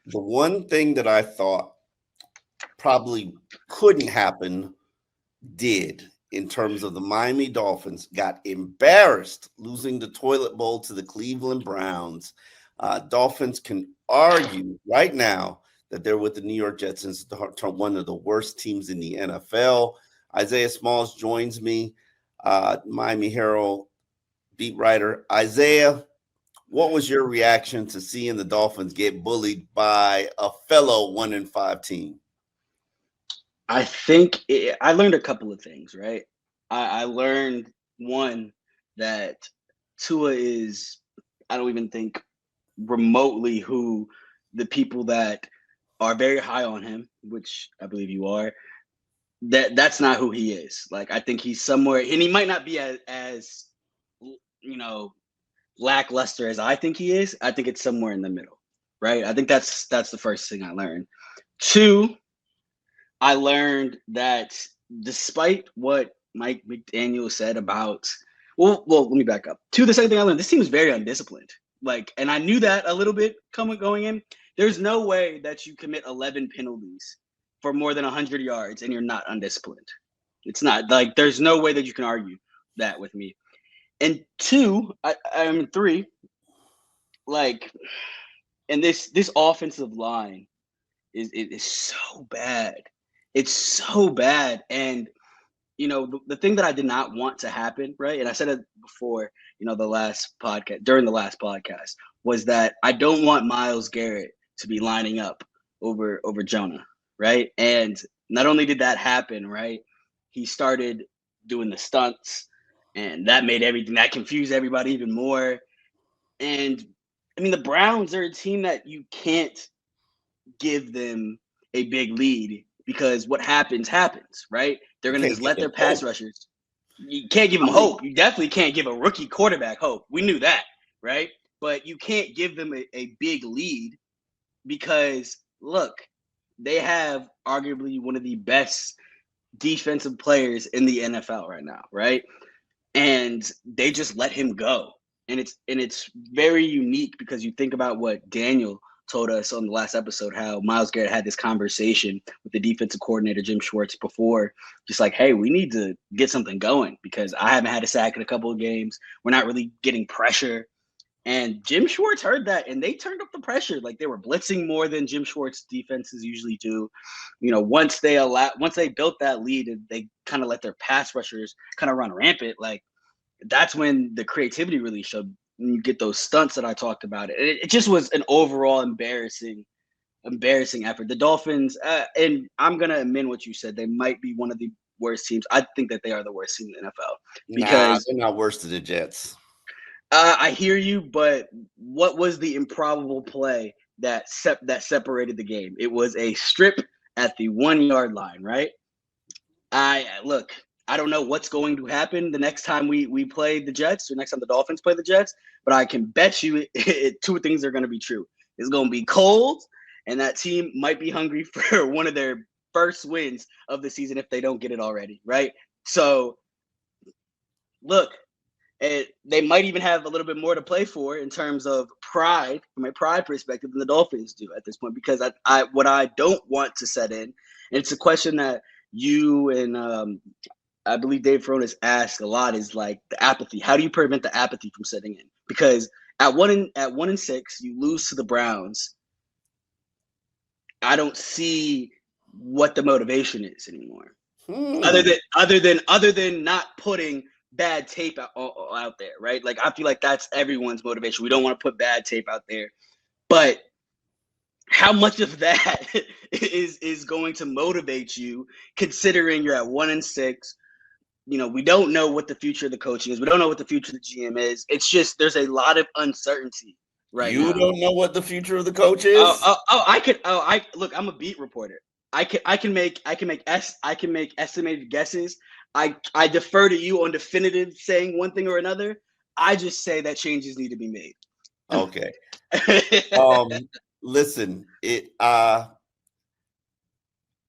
The one thing that I thought probably couldn't happen did in terms of the Miami Dolphins got embarrassed losing the toilet bowl to the Cleveland Browns. Dolphins can argue right now that they're with the New York Jets as one of the worst teams in the NFL. Isaiah Smalls joins me, Miami Herald beat writer. Isaiah, what was your reaction to seeing the Dolphins get bullied by a fellow 1-5 team? I learned a couple of things, right? I learned one that Tua is, I don't even think remotely who the people that are very high on him, which I believe you are, that's not who he is. Like I think he's somewhere, and he might not be as you know lackluster as I think he is. I think it's somewhere in the middle, right? I think that's the first thing I learned. Two, I learned that despite what Mike McDaniel said about, let me back up. The second thing I learned, this team is very undisciplined. Like, and I knew that a little bit going in. There's no way that you commit 11 penalties for more than 100 yards and you're not undisciplined. It's not like there's no way that you can argue that with me. And two, three, like, and this offensive line is so bad. It's so bad. And the thing that I did not want to happen, right? And I said it before, during the last podcast, was that I don't want Myles Garrett to be lining up over Jonah, right? And not only did that happen, right? He started doing the stunts, and that confused everybody even more. And I mean, the Browns are a team that you can't give them a big lead because what happens, right? They're going to just let their pass rushers. You can't give them hope. You definitely can't give a rookie quarterback hope. We knew that, right? But you can't give them a big lead because, look, they have arguably one of the best defensive players in the NFL right now, right? And they just let him go. And it's very unique because you think about what Daniel told us on the last episode, how Myles Garrett had this conversation with the defensive coordinator, Jim Schwartz, before, just like, hey, we need to get something going because I haven't had a sack in a couple of games. We're not really getting pressure. And Jim Schwartz heard that, and they turned up the pressure. Like, they were blitzing more than Jim Schwartz defenses usually do. Once they built that lead and they kind of let their pass rushers kind of run rampant, like, that's when the creativity really showed. When you get those stunts that I talked about, it just was an overall embarrassing effort. The Dolphins, and I'm gonna amend what you said, they might be one of the worst teams. I think that they are the worst team in the NFL because they're not worse than the Jets. I hear you, but what was the improbable play that separated the game? It was a strip at the 1 yard line, right? I don't know what's going to happen the next time we play the Jets or next time the Dolphins play the Jets, but I can bet you two things are going to be true. It's going to be cold, and that team might be hungry for one of their first wins of the season if they don't get it already, right? So, look, they might even have a little bit more to play for in terms of pride, from a pride perspective, than the Dolphins do at this point, because what I don't want to set in, and it's a question that you and I believe Dave Fronis asked a lot, is like the apathy. How do you prevent the apathy from setting in? Because at 1-6, you lose to the Browns. I don't see what the motivation is anymore, other than not putting bad tape out there, right? Like, I feel like that's everyone's motivation. We don't want to put bad tape out there, but how much of that is going to motivate you, considering you're at 1-6? We don't know what the future of the coaching is. We don't know what the future of the GM is. It's just there's a lot of uncertainty right now. You don't know what the future of the coach is? Look, I'm a beat reporter. I can make estimated guesses. I defer to you on definitive saying one thing or another. I just say that changes need to be made. Okay. Listen,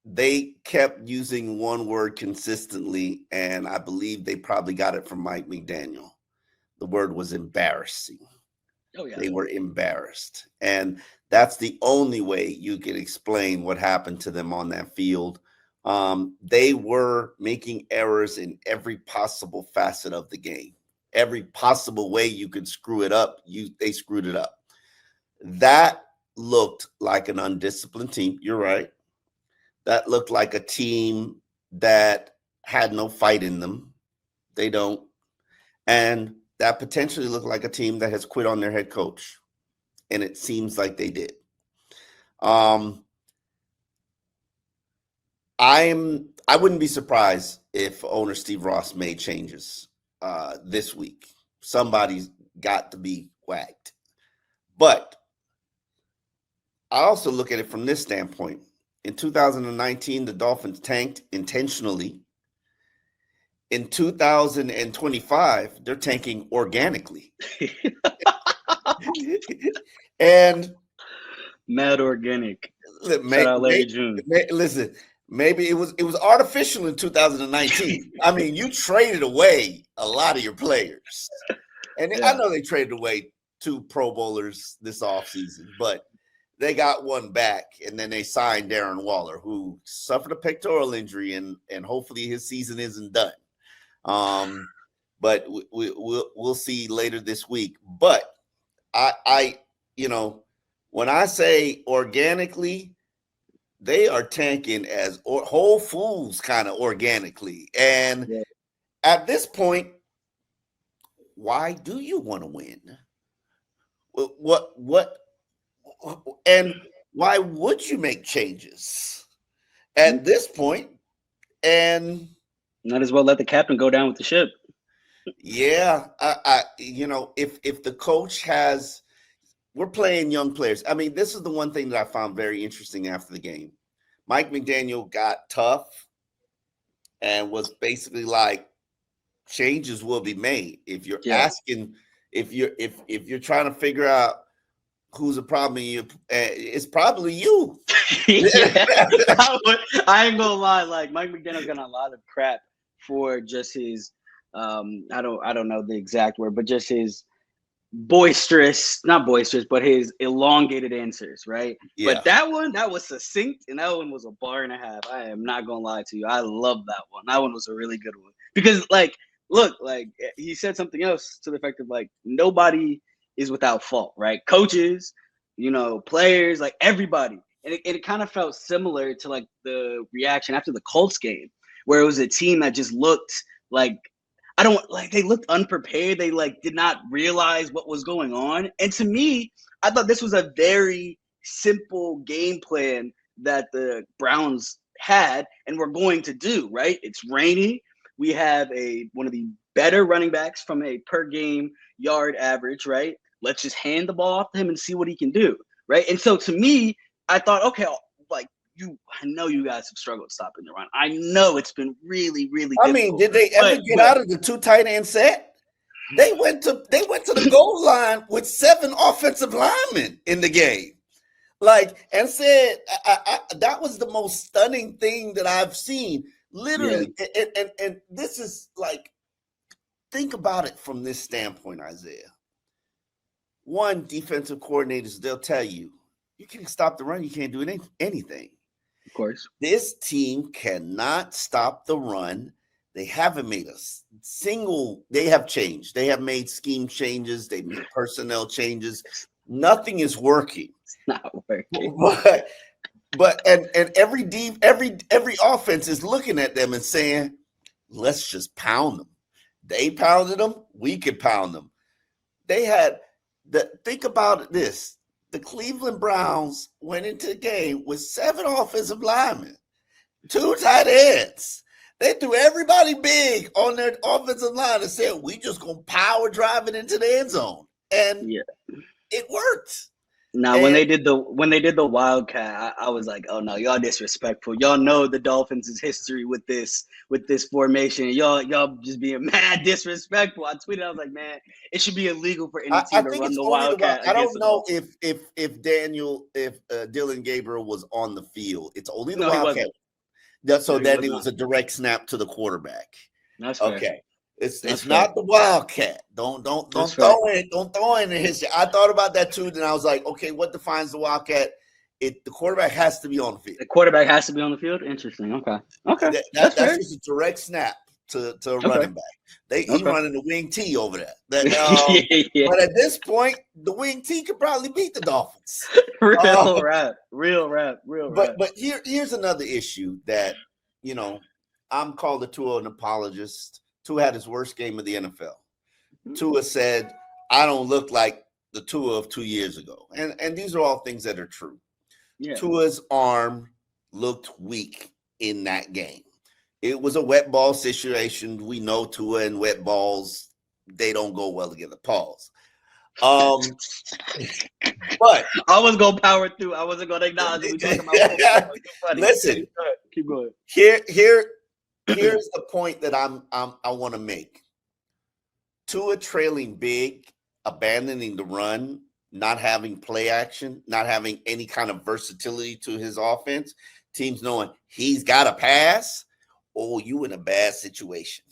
they kept using one word consistently, and I believe they probably got it from Mike McDaniel. The word was embarrassing. Oh, yeah. They were embarrassed. And That's the only way you can explain what happened to them on that field. They were making errors in every possible facet of the game. Every possible way you could screw it up, they screwed it up. That looked like an undisciplined team. You're right. That looked like a team that had no fight in them. They don't. And that potentially looked like a team that has quit on their head coach. And it seems like they did. I wouldn't be surprised if owner Steve Ross made changes this week. Somebody's got to be whacked. But I also look at it from this standpoint. In 2019, the Dolphins tanked intentionally. In 2025, they're tanking organically. And mad organic. Shout out Larry June. Listen, maybe it was artificial in 2019. I mean, you traded away a lot of your players. And I know they traded away 2 Pro Bowlers this offseason, but they got one back, and then they signed Darren Waller, who suffered a pectoral injury, and hopefully his season isn't done. But we'll see later this week. But I when I say organically, they are tanking as Whole Foods kind of organically. And at this point, why do you want to win? What and why would you make changes at this point? And might as well let the captain go down with the ship. Yeah, if the coach has, we're playing young players. I mean, this is the one thing that I found very interesting after the game. Mike McDaniel got tough and was basically like, changes will be made. If you're asking, if you're trying to figure out who's a problem, it's probably you. I ain't gonna lie. Like Mike McDaniel got a lot of crap for just his, I don't know the exact word, but just his not boisterous, but his elongated answers, right? Yeah. But that was succinct, and that one was a bar and a half. I am not gonna lie to you. I love that one. That one was a really good one because, look, he said something else to the effect of nobody is without fault, right? Coaches, players, everybody. And it kind of felt similar to the reaction after the Colts game, where it was a team that just looked they looked unprepared. They did not realize what was going on. And to me, I thought this was a very simple game plan that the Browns had and were going to do, right? It's rainy. We have one of the better running backs from a per game yard average, right? Let's just hand the ball off to him and see what he can do, right? And so to me, I thought, okay, I know you guys have struggled stopping the run. I know it's been really, really difficult. I mean, did they ever get out of the 2 tight end set? They went to the goal line with 7 offensive linemen in the game. And said that was the most stunning thing that I've seen. Literally. Yeah. And this is think about it from this standpoint, Isaiah. One, defensive coordinators, they'll tell you, you can't stop the run, you can't do anything. Of course. This team cannot stop the run. They haven't made they have changed. They have made scheme changes. They made personnel changes. Nothing is working. It's not working. But every offense is looking at them and saying, let's just pound them. They pounded them. We could pound them. They had think about this. The Cleveland Browns went into the game with 7 offensive linemen, 2 tight ends. They threw everybody big on their offensive line and said, we just going to power drive it into the end zone. And it worked. Now, when they did the Wildcat, I was like, oh no, y'all disrespectful. Y'all know the Dolphins' history with this formation. Y'all just being mad disrespectful. I tweeted, I was like, man, it should be illegal for any team to run the Wildcat. I don't know if Dylan Gabriel was on the field. It's only the Wildcat. So then it was a direct snap to the quarterback. That's fair. Okay. It's not the Wildcat. Don't throw in his. I thought about that too. Then I was like, okay, what defines the Wildcat? The quarterback has to be on the field. The quarterback has to be on the field. Interesting. Okay. That's just a direct snap to a running back. He running the wing T over there. But at this point, the wing T could probably beat the Dolphins. Real rap. But here's another issue that I'm called a Tua an apologist. Tua had his worst game of the NFL. Tua said, "I don't look like the Tua of 2 years ago," and these are all things that are true. Yeah. Tua's arm looked weak in that game. It was a wet ball situation. We know Tua and wet balls, they don't go well together. Pause. But I was gonna power through. I wasn't gonna acknowledge it. We talking about listen. Keep going. Here's the point that I want to make. Tua trailing big, abandoning the run, not having play action, not having any kind of versatility to his offense, teams knowing he's got to pass, you in a bad situation.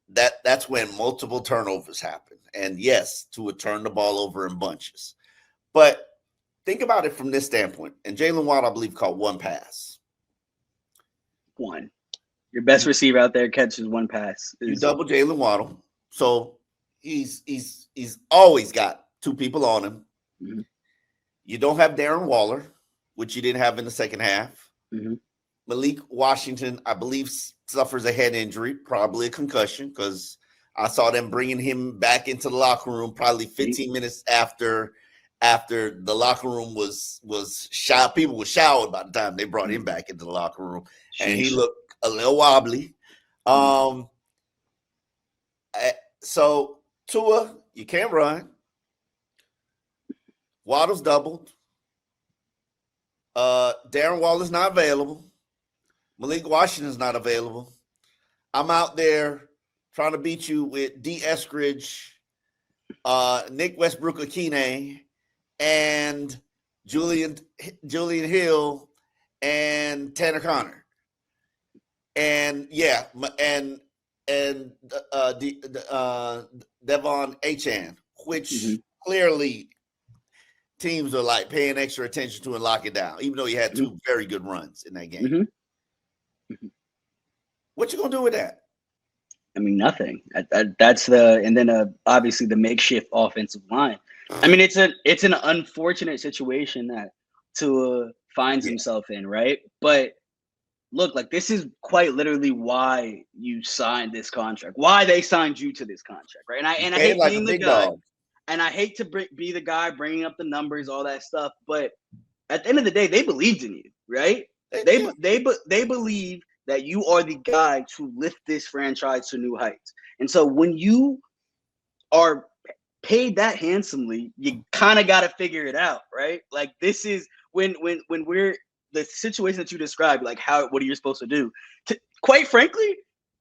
That's when multiple turnovers happen. And yes, Tua turned the ball over in bunches. But think about it from this standpoint. And Jalen Waddle, I believe, caught one pass. One. Your best receiver out there catches one pass. You double Jalen Waddle. So he's always got two people on him. Mm-hmm. You don't have Darren Waller, which you didn't have in the second half. Mm-hmm. Malik Washington, I believe, suffers a head injury, probably a concussion, because I saw them bringing him back into the locker room probably 15 minutes after the locker room was showered. People were showered by the time they brought him back into the locker room, and he looked a little wobbly. So Tua, you can't run. Waddle's doubled. Darren Waller's not available. Malik Washington's not available. I'm out there trying to beat you with D. Eskridge, Nick Westbrook-Akine, and Julian Hill, and Tanner Connor. And Devon Achane, which clearly teams are like paying extra attention to and lock it down, even though he had two very good runs in that game. What you gonna do with that? I mean, nothing. That's and then obviously the makeshift offensive line. I mean, it's an unfortunate situation that Tua finds himself in, right? But look, like, this is quite literally why you signed this contract, why they signed you to this contract, right? And I hate being the guy, and I hate to be the guy bringing up the numbers, all that stuff. But at the end of the day, they believed in you, right? They believe that you are the guy to lift this franchise to new heights. And so when you are paid that handsomely, you kind of got to figure it out, right? Like, this is when we're the situation that you described, like what are you supposed to do? Quite frankly,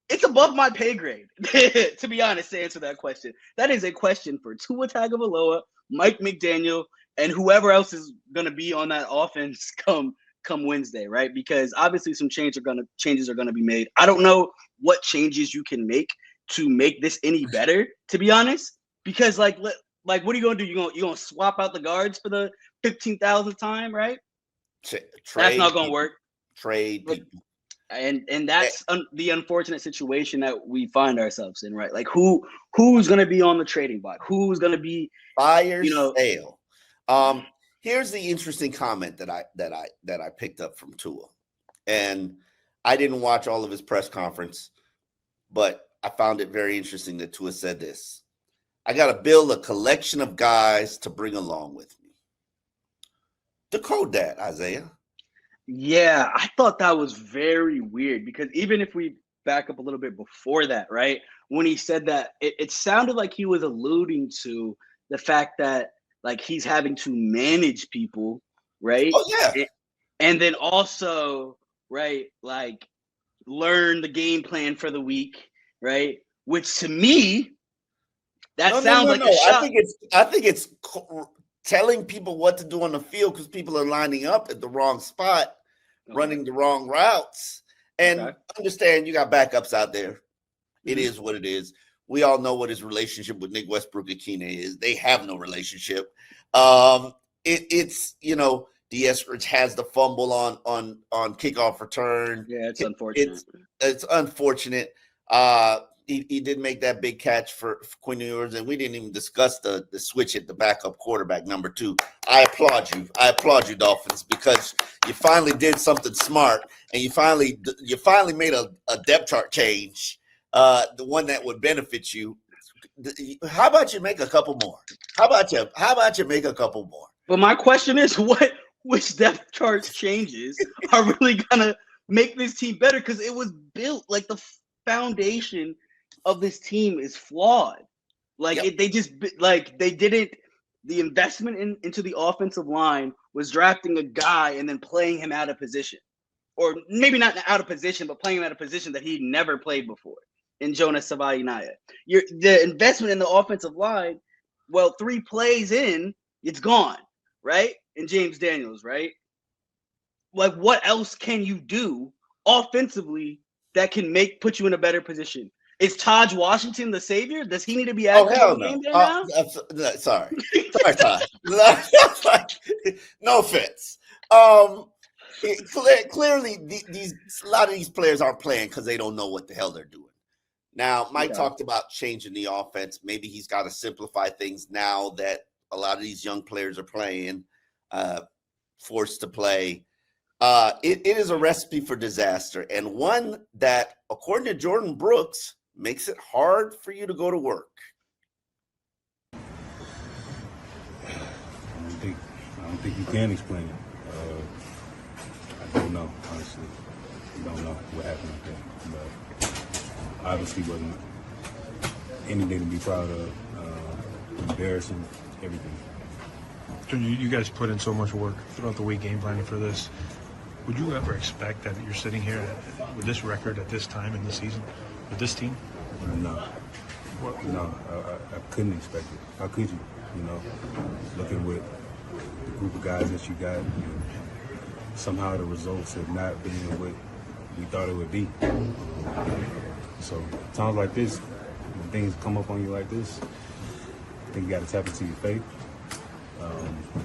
it's above my pay grade, to be honest, to answer that question. That is a question for Tua Tagovailoa, Mike McDaniel, and whoever else is going to be on that offense come Wednesday, right? Because obviously some changes are gonna be made. I don't know what changes you can make to make this any better, to be honest. Because like what are you gonna do? You gonna swap out the guards for the 15,000th time, right? That's not gonna work. Trade people. And that's the unfortunate situation that we find ourselves in, right? Like who's gonna be on the trading block? Who's gonna be fire sale? Here's the interesting comment that I picked up from Tua, and I didn't watch all of his press conference, but I found it very interesting that Tua said this: "I got to build a collection of guys to bring along with me." Decode that, Isaiah. Yeah, I thought that was very weird, because even if we back up a little bit before that, right, when he said that, it sounded like he was alluding to the fact that, like, he's having to manage people, right? Oh, yeah. And then also, right, like, learn the game plan for the week, right? Which to me, sounds like a shot. I think it's telling people what to do on the field, because people are lining up at the wrong spot, running the wrong routes. And understand, you got backups out there. It is what it is. We all know what his relationship with Nick Westbrook-Ikhine is. They have no relationship. It's D'Eskridge has the fumble on kickoff return. Yeah, it's unfortunate. It's unfortunate. He did make that big catch for Quinn Ewers, and we didn't even discuss the switch at the backup quarterback, number 2. I applaud you, Dolphins, because you finally did something smart, and you finally made a depth chart change, the one that would benefit you. How about you make a couple more? How about you make a couple more? But my question is, which depth chart changes are really gonna make this team better? Because it was built like the foundation of this team is flawed. Like they didn't. The investment into the offensive line was drafting a guy and then playing him out of position, or maybe not out of position, but playing him out of position that he'd never played before. In Jonas Savaiinaya, the investment in the offensive line. Well, 3 plays in, it's gone, right? And James Daniels, right? Like, what else can you do offensively that can put you in a better position? Is Taj Washington the savior? Does he need to be active in the game there now? Sorry, Taj. No offense. Clearly, a lot of these players aren't playing because they don't know what the hell they're doing. Now, Mike talked about changing the offense. Maybe he's got to simplify things now that a lot of these young players are playing, forced to play. It is a recipe for disaster, and one that, according to Jordan Brooks, makes it hard for you to go to work. I don't think you can explain it. I don't know, honestly. I don't know what happened with that. But obviously wasn't anything to be proud of. Embarrassing, everything. You guys put in so much work throughout the week game planning for this. Would you ever expect that you're sitting here with this record at this time in the season with this team? No. No, I couldn't expect it. How could you? Looking with the group of guys that you got, somehow the results have not been what we thought it would be. So times like this, when things come up on you like this, I think you got to tap into your faith.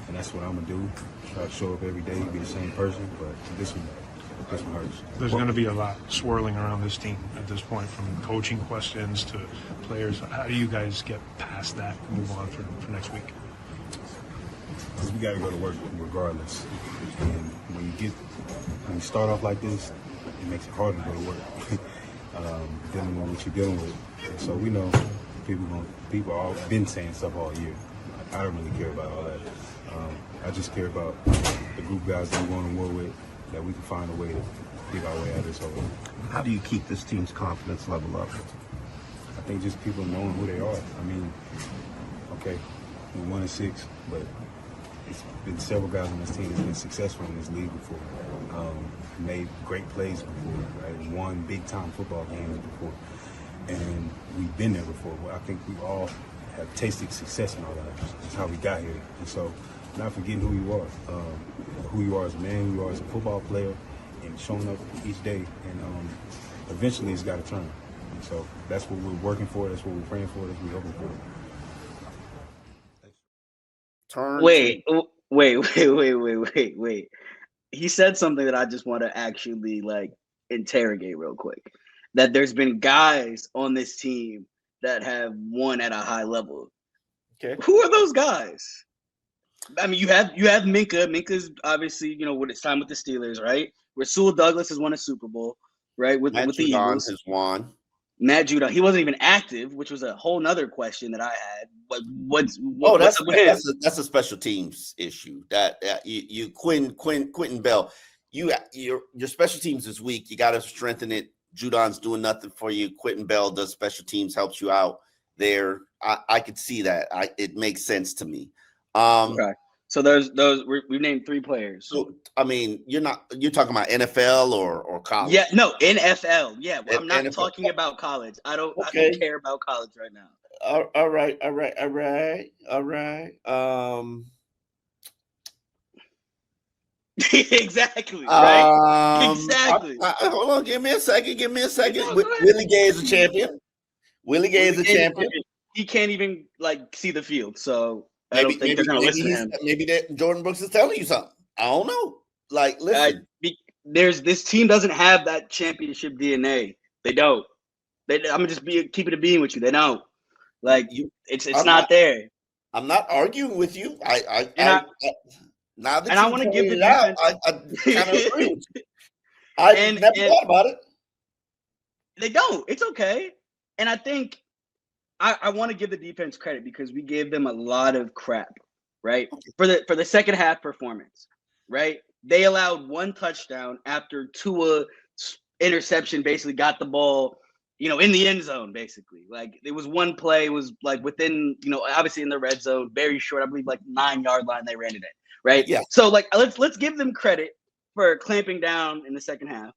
And that's what I'm going to do. Try to show up every day, be the same person, but this one hurts. There's going to be a lot swirling around this team at this point, from coaching questions to players. How do you guys get past that and move on for next week? Because we got to go to work regardless. And when you start off like this, it makes it harder to go to work, dealing with what you're dealing with. And so we know people have been saying stuff all year. I don't really care about all that. I just care about the group of guys that we're going to war with, that we can find a way to dig our way out of this hole. How do you keep this team's confidence level up? I think just people knowing who they are. I mean, okay, we're 1-6, but it's been several guys on this team that's been successful in this league before, made great plays before, right? Won big-time football games before, and we've been there before. Well, I think we all have tasted success in our lives. That's how we got here. And so, not forgetting who you are as a man, who you are as a football player, and showing up each day. And eventually, it's got to turn. And so, that's what we're working for. That's what we're praying for. That's what we're hoping for. Wait. He said something that I just want to actually interrogate real quick. That there's been guys on this team that have won at a high level. Okay. Who are those guys? I mean, you have Minka. Minka's obviously, with his time with the Steelers, right? Rasul Douglas has won a Super Bowl, right? With the Eagles. Has won. Matt Judon, he wasn't even active, which was a whole nother question that I had. That's a special teams issue. That you Quentin Bell, your special teams is weak. You got to strengthen it. Judon's doing nothing for you. Quentin Bell does special teams, helps you out there. I could see that. It makes sense to me. Okay. So we've named 3 players. So I mean, you're talking about NFL or college? Yeah, no, NFL. Yeah, I'm not NFL. Talking about college. I don't care about college right now. All right. Exactly. Right. Exactly. Hold on. Give me a second. Willie Gay is a champion. Willie Gay is a champion. He can't even like see the field, so I don't think they're gonna listen to him. Maybe that Jordan Brooks is telling you something. I don't know. Like, listen, this team doesn't have that championship DNA. They don't. I'm gonna just keeping it being with you. They don't. Like it's not there. I'm not arguing with you. Now that I want to give the defense. I kind of agree with you. I never thought about it. They don't. It's okay. And I think I want to give the defense credit because we gave them a lot of crap, right? For the second half performance, right? They allowed one touchdown after Tua interception basically got the ball, in the end zone, basically. Like it was one play, it was like within, obviously in the red zone, very short, I believe like 9-yard line they ran it in, right? Yeah. So like let's give them credit for clamping down in the second half.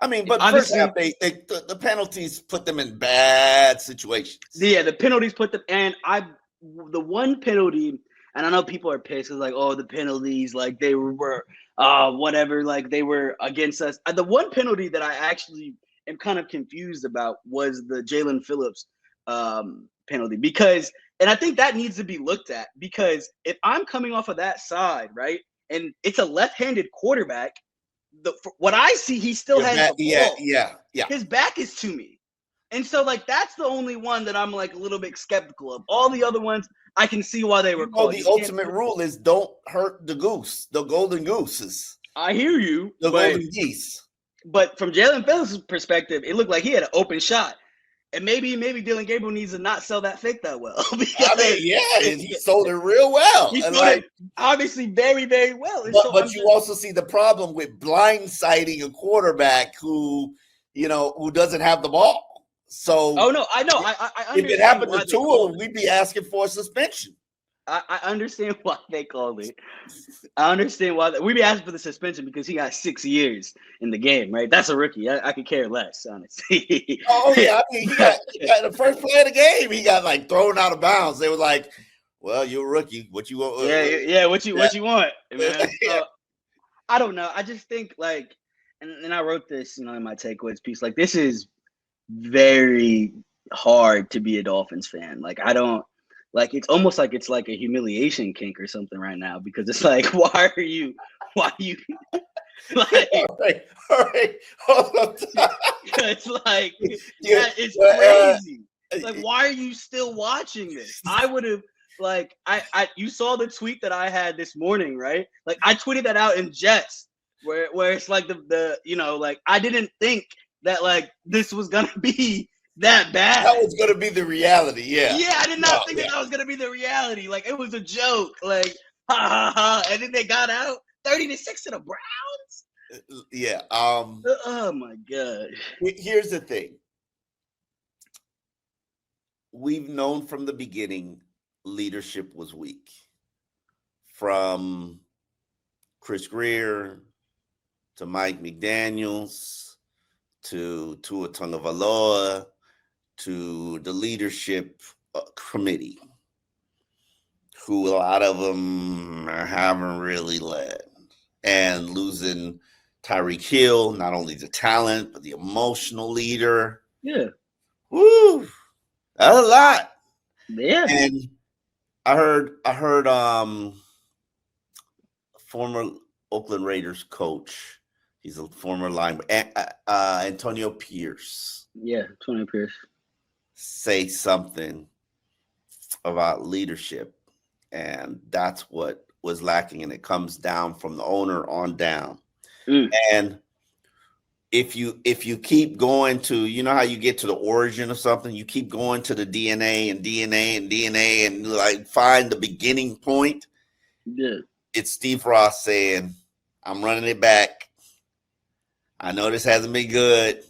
I mean, but first half, the penalties put them in bad situations. Yeah, the penalties put them, and the one penalty, and I know people are pissed, it's like, oh, the penalties, like they were, whatever, like they were against us. The one penalty that I actually am kind of confused about was the Jalen Phillips penalty and I think that needs to be looked at because if I'm coming off of that side, right, and it's a left-handed quarterback. What I see, he still has the ball. Yeah. His back is to me. And so, like, that's the only one that I'm, like, a little bit skeptical of. All the other ones, I can see why they were called. The ultimate rule is don't hurt the golden gooses. I hear you. The golden geese. But from Jalen Phillips' perspective, it looked like he had an open shot. And maybe Dylan Gabriel needs to not sell that fake that well. He sold it real well. He sold it obviously very, very well. But you also see the problem with blindsiding a quarterback who doesn't have the ball. So, oh no, I know. I if it happened to Tua, we'd be asking for a suspension. I understand why they called it. I understand why we'd be asking for the suspension because he got 6 years in the game, right? That's a rookie. I could care less, honestly. Oh yeah, I mean, he got the first play of the game. He got like thrown out of bounds. They were like, "Well, you're a rookie. What you want?" What you want, man? I don't know. I just think like, and I wrote this, in my takeaways piece. Like, this is very hard to be a Dolphins fan. Like, I don't. Like it's almost like it's like a humiliation kink or something right now because it's like, why are you like all right. Hold up. It's like it's crazy. It's like, why are you still watching this? I would have like you saw the tweet that I had this morning, right? Like I tweeted that out in jest where it's like the like I didn't think that like this was gonna be that bad. That was going to be the reality, yeah. Yeah, I did not think that was going to be the reality. Like, it was a joke. Like, ha, ha, ha. And then they got out 30-6 to the Browns? Yeah. Oh, my God. Here's the thing. We've known from the beginning leadership was weak. From Chris Greer to Mike McDaniels to Tua Tagovailoa to the leadership committee, who a lot of them haven't really led, and losing Tyreek Hill, not only the talent but the emotional leader. Yeah, woo, that's a lot. Yeah, and I heard former Oakland Raiders coach. He's a former linebacker, Antonio Pierce. Yeah, Antonio Pierce. Say something about leadership, and that's what was lacking, and it comes down from the owner on down. And if you keep going to, how you get to the origin of something, you keep going to the DNA and like find the beginning point. Yeah, it's Steve Ross saying, "I'm running it back. I know this hasn't been good,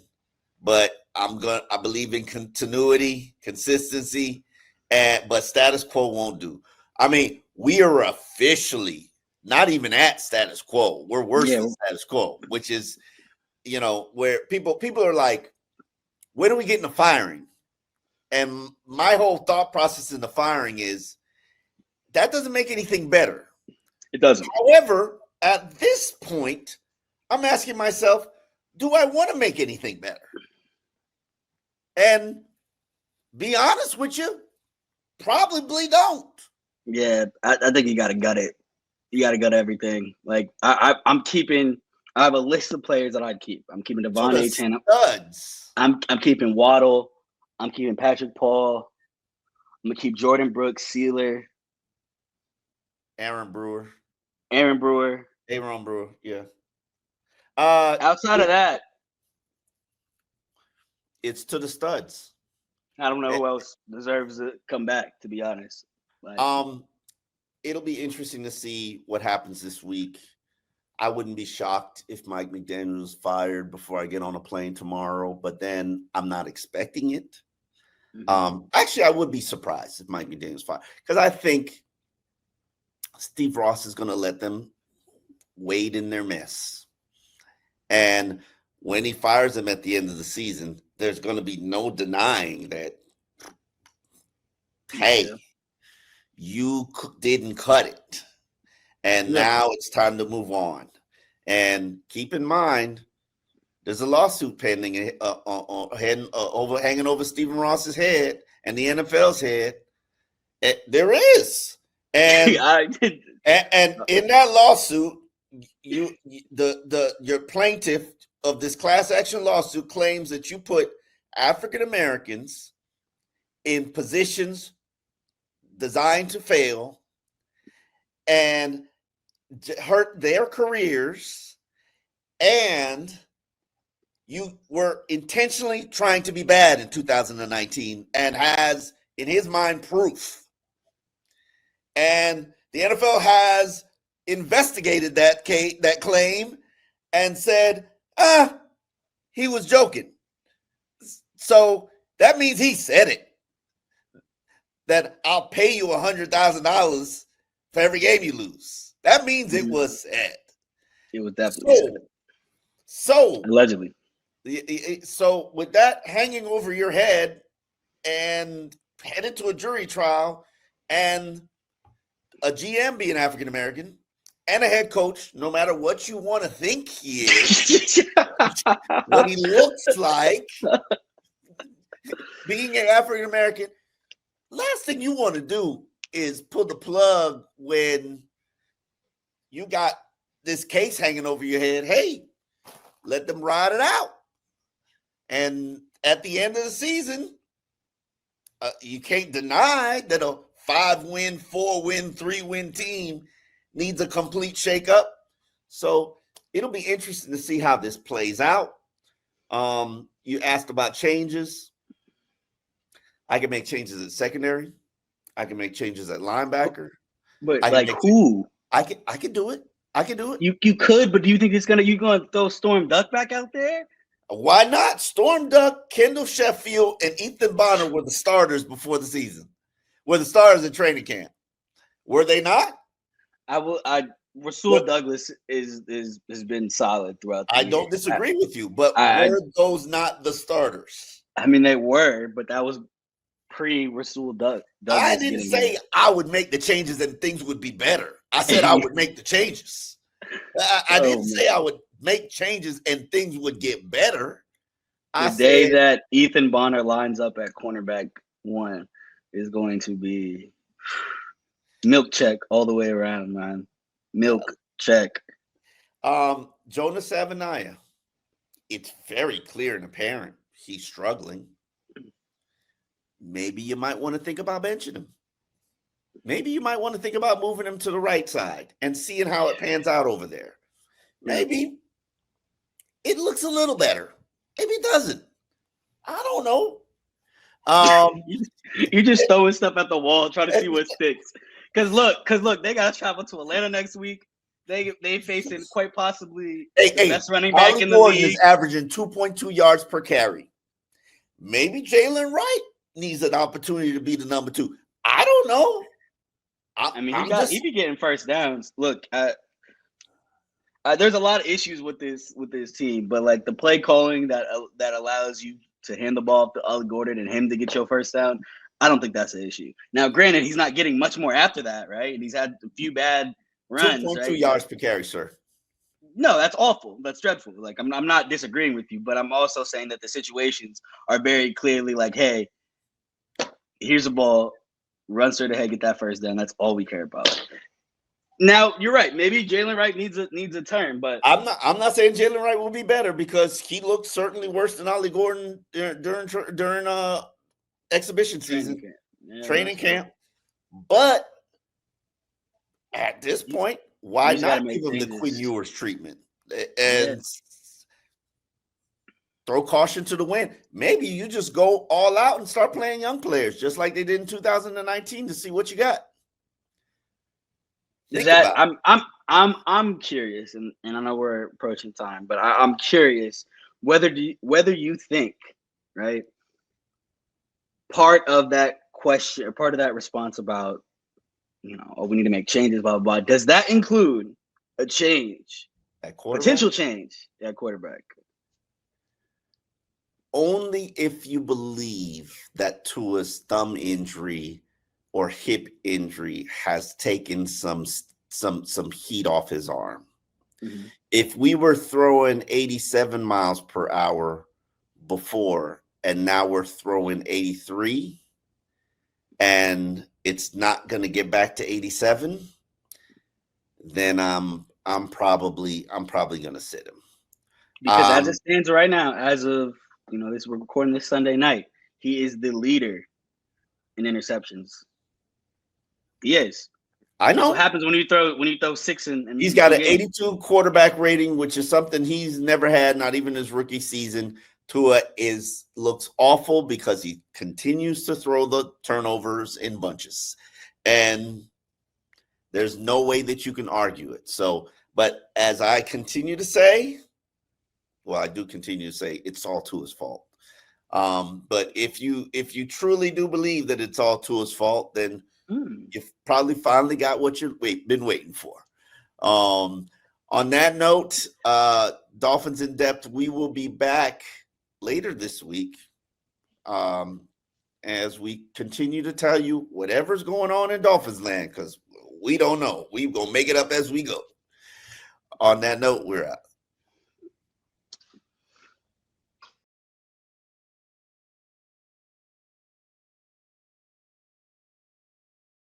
but I believe in continuity, consistency, but status quo won't do." I mean, we are officially not even at status quo. We're worse than status quo, which is, where people are like, when are we getting the firing? And my whole thought process in the firing is that doesn't make anything better. It doesn't. However, at this point, I'm asking myself, do I want to make anything better? And be honest with you, probably don't. Yeah, I think you got to gut it. You got to gut everything. Like I'm keeping. I have a list of players that I'd keep. I'm keeping So Devon the A10. studs, I'm keeping Waddle. I'm keeping Patrick Paul. I'm gonna keep Jordan Brooks, Sealer, Aaron Brewer, Aaron Brewer. Aaron Brewer, yeah. Outside of that, It's to the studs. I don't know Eh, who else deserves to come back. To be honest, like It'll be interesting to see what happens this week. I wouldn't be shocked if Mike McDaniel was fired before I get on a plane tomorrow, but then I'm not expecting it. Actually, I would be surprised if Mike McDaniel's fired because I think Steve Ross is going to let them wade in their mess. And when he fires them at the end of the season, there's going to be no denying that, hey, you didn't cut it. And now it's time to move on. And keep in mind, there's a lawsuit pending hanging over Stephen Ross's head and the NFL's head. There is. And and in that lawsuit, your plaintiff of this class action lawsuit claims that you put African Americans in positions designed to fail and hurt their careers, and you were intentionally trying to be bad in 2019 and has, in his mind, proof. And the NFL has investigated that claim and said, he was joking. So that means he said it, that I'll pay you $100,000 for every game you lose. That means it was said. It was definitely said. So allegedly. So with that hanging over your head and headed to a jury trial and a GM being African American and a head coach, no matter what you want to think he is, what he looks like, being an African American, last thing you want to do is pull the plug when you got this case hanging over your head. Hey, let them ride it out. And at the end of the season, you can't deny that a 5-win, 4-win, 3-win team needs a complete shakeup. So it'll be interesting to see how this plays out. You asked about changes. I can make changes at secondary. I can make changes at linebacker. But like who? I can do it. I can do it. You could, but do you think you're gonna throw Storm Duck back out there? Why not? Storm Duck, Kendall Sheffield, and Ethan Bonner were the starters before the season. Were the starters in training camp. Were they not? Rasul Douglas has been solid throughout the year. Don't disagree with you, but were those not the starters? I mean, they were, but that was pre-Rasul Douglas. I didn't say I would make the changes and things would be better. I said I would make the changes. I didn't say I would make changes and things would get better. The day that Ethan Bonner lines up at cornerback 1 is going to be milk check all the way around, man. Milk check. Jonas Savaiinaea, it's very clear and apparent he's struggling. Maybe you might want to think about benching him. Maybe you might want to think about moving him to the right side and seeing how it pans out over there. Maybe it looks a little better. Maybe it doesn't. I don't know. You just throwing stuff at the wall, trying to see what sticks. Because look, they got to travel to Atlanta next week. They facing quite possibly the best running back in the league. Is averaging 2.2 yards per carry. Maybe Jalen Wright needs an opportunity to be the number 2. I don't know. I mean, he be getting first downs. Look, there's a lot of issues with this team, but like the play calling that allows you to hand the ball to Ollie Gordon and him to get your first down, I don't think that's an issue. Now, granted, he's not getting much more after that, right? And he's had a few bad runs. 2.2 yards per carry, sir. No, that's awful. That's dreadful. Like I'm not disagreeing with you, but I'm also saying that the situations are very clearly like, hey, Here's a ball, run straight ahead, get that first down. That's all we care about. Now you're right. Maybe Jalen Wright needs a turn, but I'm not saying Jalen Wright will be better because he looked certainly worse than Ollie Gordon during exhibition season, training camp. But at this point, why not give him the Quinn Ewers treatment and throw caution to the wind? Maybe you just go all out and start playing young players, just like they did in 2019, to see what you got. I'm curious, and I know we're approaching time, but I'm curious whether you think, right, part of that question or part of that response about, we need to make changes, blah, blah, blah, does that include a change, potential change at quarterback? Only if you believe that Tua's thumb injury or hip injury has taken some heat off his arm. Mm-hmm. If we were throwing 87 miles per hour before and now we're throwing 83 and it's not going to get back to 87, then I'm probably going to sit him. Because as it stands right now, as of we're recording this Sunday night, he is the leader in interceptions. He is. I know. That's what happens when you throw six and he's got an 82 quarterback rating, which is something he's never had, not even his rookie season. Tua looks awful because he continues to throw the turnovers in bunches. And there's no way that you can argue it. So, but as I continue to say, well, I do continue to say it's all Tua's fault. But if you truly do believe that it's all Tua's fault, then you've probably finally got what you've been waiting for. On that note, Dolphins in Depth, we will be back later this week as we continue to tell you whatever's going on in Dolphins land, because we don't know. We're going to make it up as we go. On that note, we're out.